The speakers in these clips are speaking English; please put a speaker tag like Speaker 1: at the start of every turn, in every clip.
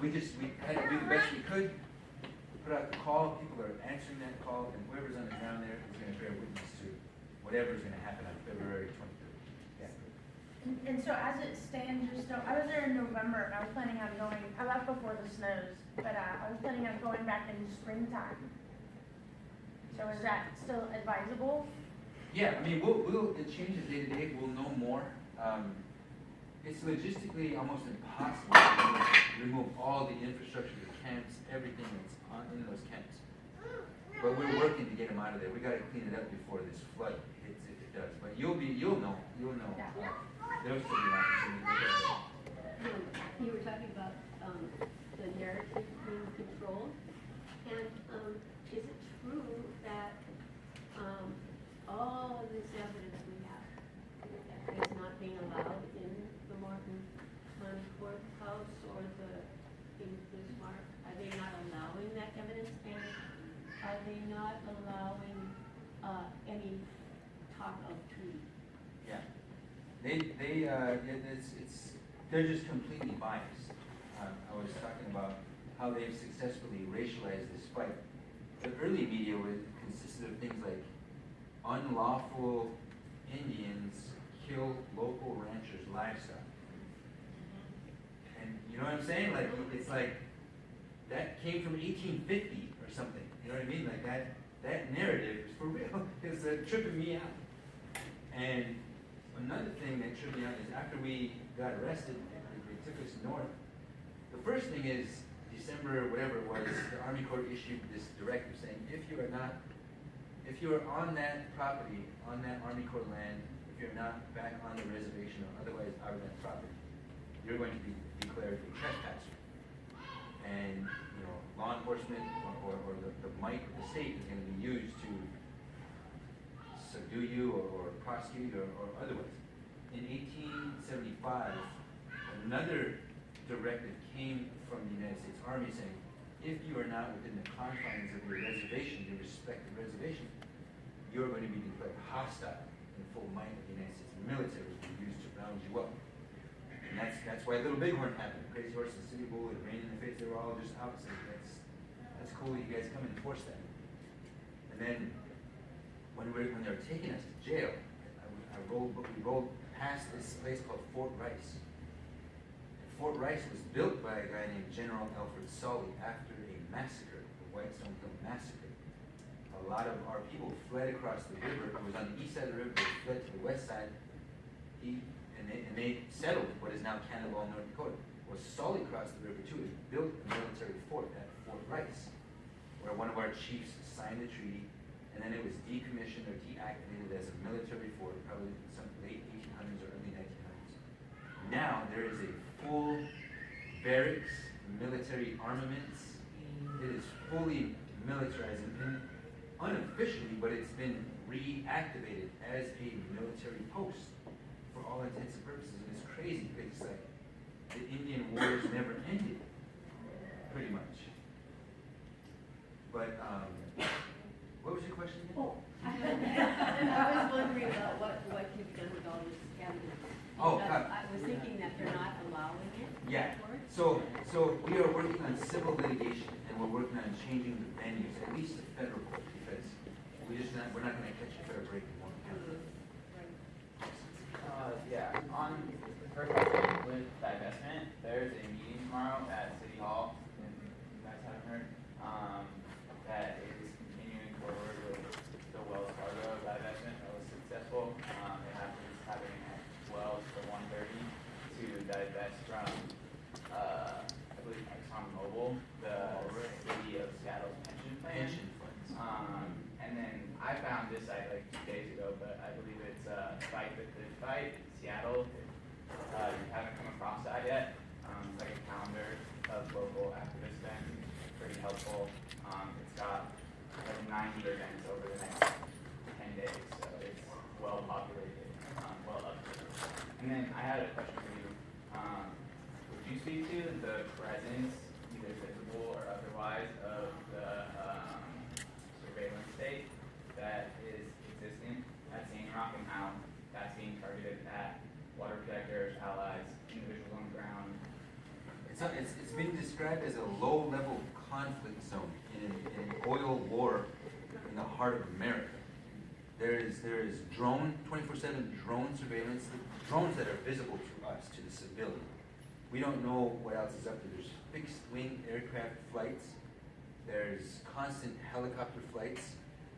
Speaker 1: we had to do the best we could, put out the call, people are answering that call, and whoever's on the ground there is gonna bear witness to whatever's gonna happen on February 23rd. Yeah.
Speaker 2: And so as it stands, you're still, I was there in November and I was planning on going, I left before the snows, but I was planning on going back in springtime. So is that still advisable?
Speaker 1: Yeah, I mean, it changes day to day, we'll know more. It's logistically almost impossible to remove all the infrastructure, the camps, everything that's in those camps. But we're working to get them out of there. We gotta clean it up before this flood hits, if it does. But you'll know.
Speaker 2: Yeah.
Speaker 1: There'll still be an opportunity.
Speaker 3: You were talking about the narrative being controlled, and is it true that all of this evidence we have is not being allowed in the Martin County Courthouse or in Bismarck? Are they not allowing that evidence, and are they not allowing any talk of treaty?
Speaker 1: Yeah. They're just completely biased. I was talking about how they've successfully racialized this fight. The early media consisted of things like unlawful Indians kill local ranchers' livestock. And you know what I'm saying? Like, it's like, that came from 1850 or something. You know what I mean? Like that narrative is for real. It's tripping me out. And another thing that tripped me out is after we got arrested, they took us north. The first thing is December, whatever it was, the Army Corps issued this directive saying if you are on that property, on that Army Corps land, if you're not back on the reservation or otherwise out of that property, you're going to be declared a trespasser. And law enforcement or the might of the state is going to be used to subdue you or prosecute you or otherwise. In 1875, another directive came from the United States Army saying, if you are not within the confines of your reservation, your respective reservation, you're going to be declared hostile in full might of the United States military will be used to round you up. And that's why Little Bighorn happened. Crazy Horse and City Bull and Rain in the Face, they were all just out saying, that's cool, you guys come and enforce that. And then when they were taking us to jail, we rolled past this place called Fort Rice. And Fort Rice was built by a guy named General Alfred Sully after a massacre, the Whitestone Hill Massacre. A lot of our people fled across the river. It was on the east side of the river, they fled to the west side. And they settled what is now Cannibal, North Dakota. Well, Sully crossed the river too. He built a military fort at Fort Rice, where one of our chiefs signed the treaty, and then it was decommissioned or deactivated as a military fort, probably some late 1800s or early 1900s. Now there is a full barracks, military armaments. It is fully militarized and unofficially, but it's been reactivated as a military post for all intents and purposes. And it's crazy because it's like the Indian Wars never ended, pretty much. But what was your question again?
Speaker 3: Oh, I was wondering about what you've done with all this evidence.
Speaker 1: Oh,
Speaker 3: I was thinking that they're not allowing it.
Speaker 1: Yeah.
Speaker 3: For it.
Speaker 1: So we are working on civil litigation, and we're working on changing the venues, at least the federal court, because we're not going to catch a fair break in one county.
Speaker 4: Yeah, on the first question with divestment, there's a meeting tomorrow at City Hall, if you guys haven't heard, that is continuing forward with the Wells Fargo divestment that was successful. It happens happening at 12 to 1:30 to divest from, I believe, ExxonMobil, the city of Seattle's pension plan.
Speaker 1: Pension funds.
Speaker 4: And then I found this site like 2 days ago, but I believe it's Fight the Good Fight, Seattle. If you haven't come across that yet, it's like a calendar of local activist events. It's pretty helpful. It's got like 90 events over the next 10 days, so it's well populated, well updated. And then I had a question for you. Would you speak to the presence, either visible or otherwise, of the surveillance state that is existent at Sandy Rock and how that's being targeted at water protectors, allies, individuals on the ground?
Speaker 1: It's it's been described as a low-level conflict zone in an oil war in the heart of America. There is drone, 24/7 drone surveillance, drones that are visible to us, to the civilian. We don't know what else is up there. There's fixed-wing aircraft flights. There's constant helicopter flights.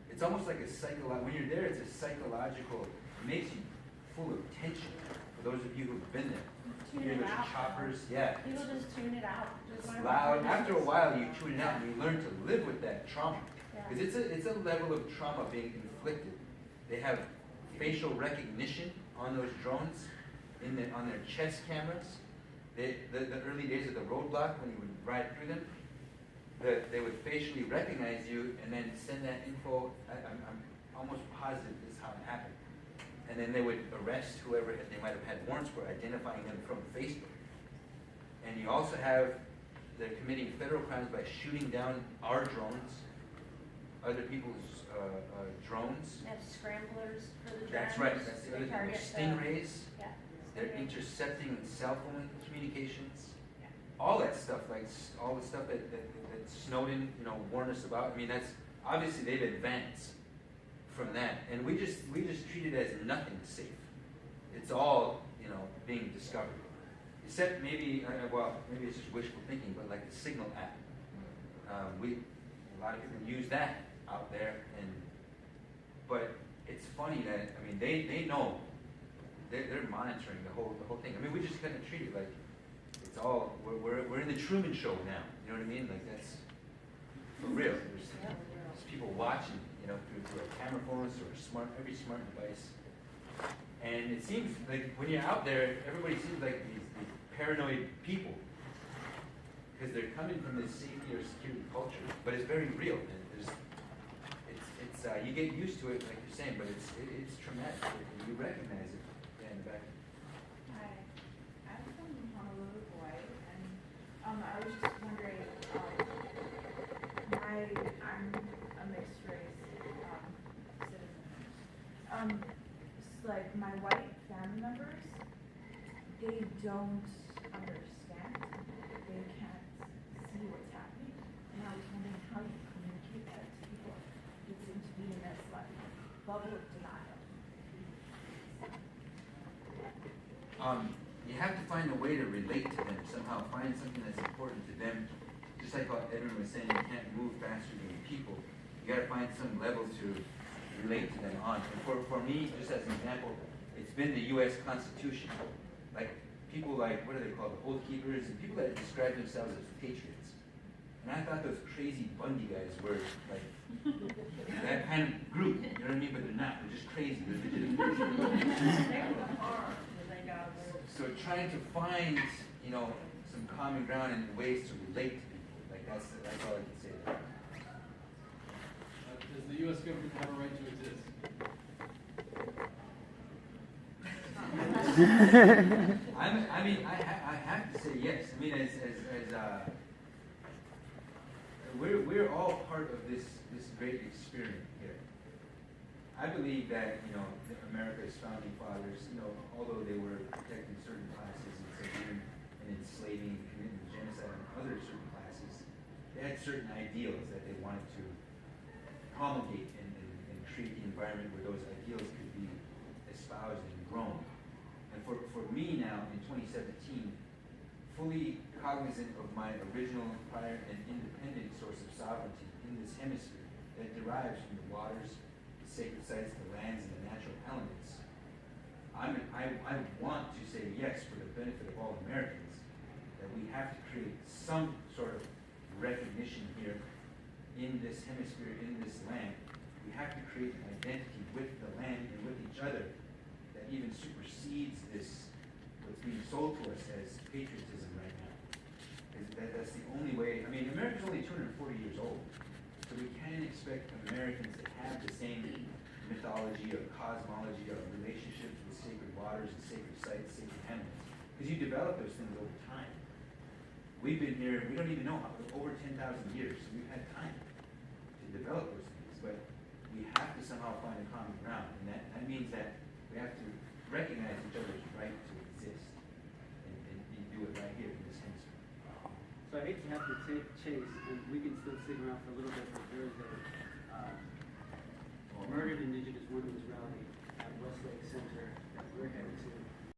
Speaker 1: It's almost like when you're there, it's a psychological, it makes you full of tension. For those of you who've been there.
Speaker 2: Tune
Speaker 1: You hear
Speaker 2: it
Speaker 1: those
Speaker 2: out.
Speaker 1: choppers, yeah.
Speaker 2: People just tune it out.
Speaker 1: It's
Speaker 2: Just
Speaker 1: loud. After a while, you tune it out and you learn to live with that trauma.
Speaker 2: Yeah.
Speaker 1: Because it's a level of trauma being inflicted. They have facial recognition on those drones, on their chest cameras. The early days of the roadblock, when you would ride through them, they would facially recognize you and then send that info. I'm almost positive this is how it happened. And then they would arrest whoever they might have had warrants for, identifying them from Facebook. And you also have, they're committing federal crimes by shooting down our drones, other people's drones.
Speaker 2: They have scramblers for the drones.
Speaker 1: That's right, that's the other
Speaker 2: They
Speaker 1: thing.
Speaker 2: target
Speaker 1: Stingrays,
Speaker 2: Yeah.
Speaker 1: they're intercepting cell phone communications. All that stuff, like all the stuff that Snowden, warned us about. I mean, that's, obviously they've advanced from that. And we just treat it as nothing safe. It's all, being discovered. Except maybe, maybe it's just wishful thinking, but like the Signal app. A lot of people use that out there, but it's funny that, they know, they're monitoring the whole thing. We just kind of treat it like it's all, we're in the Truman Show now, you know what I mean? Like that's for real. There's people watching, through a camera phones or every smart device. And it seems like when you're out there, everybody seems like these paranoid people. Because they're coming from this safety or security culture, but it's very real. And you get used to it, like you're saying, but it's traumatic. You recognize it in the back.
Speaker 5: Hi, I'm from Honolulu, Hawaii, and I was just wondering, I'm a mixed race citizen. Like my white family members, they don't understand. They can't see what's happening, and I was wondering how you communicate that to people. It seems to be in this like bubble of denial.
Speaker 1: You have to find a way to relate to them somehow. Find something that's important to them. Just like what Edwin was saying, you can't move faster than people. You got to find some level to relate to them on. And for me, just as an example, it's been the U.S. Constitution. Like people like, what are they called, the Oath Keepers, and people that describe themselves as patriots. And I thought those crazy Bundy guys were like that kind of group, you know what I mean? But they're not. They're just crazy. They're So trying to find, some common ground and ways to relate to people. Like that's all I can say.
Speaker 6: Does the U.S. government have a right to exist?
Speaker 1: I have to say yes. We're all part of this great experiment here. I believe that America's founding fathers, although they were protecting certain classes and subduing and enslaving, committing genocide on other certain classes, they had certain ideals that they wanted to promulgate and create the environment where those ideals could be espoused and grown. And for me now, in 2017, fully cognizant of my original, prior, and independent source of sovereignty in this hemisphere that derives from the waters, the sacred sites, the lands, and the natural elements, I want to say yes for the benefit of all Americans, that we have to create some sort of recognition here in this hemisphere, in this land. We have to create an identity with the land and with each other that even supersedes this, what's being sold to us as patriotism right now. That's the only way. America's only 240 years old, so we can't expect Americans to have the same mythology or cosmology or relationships with sacred waters and sacred sites, sacred animals, because you develop those things over time. We've been here, we don't even know how, over 10,000 years. So we've had time to develop those things, but we have to somehow find a common ground, and that means that we have to recognize each other's right to exist and do it right here in this hemisphere.
Speaker 7: So I hate to have to chase, and we can still stick around for a little bit for Thursday.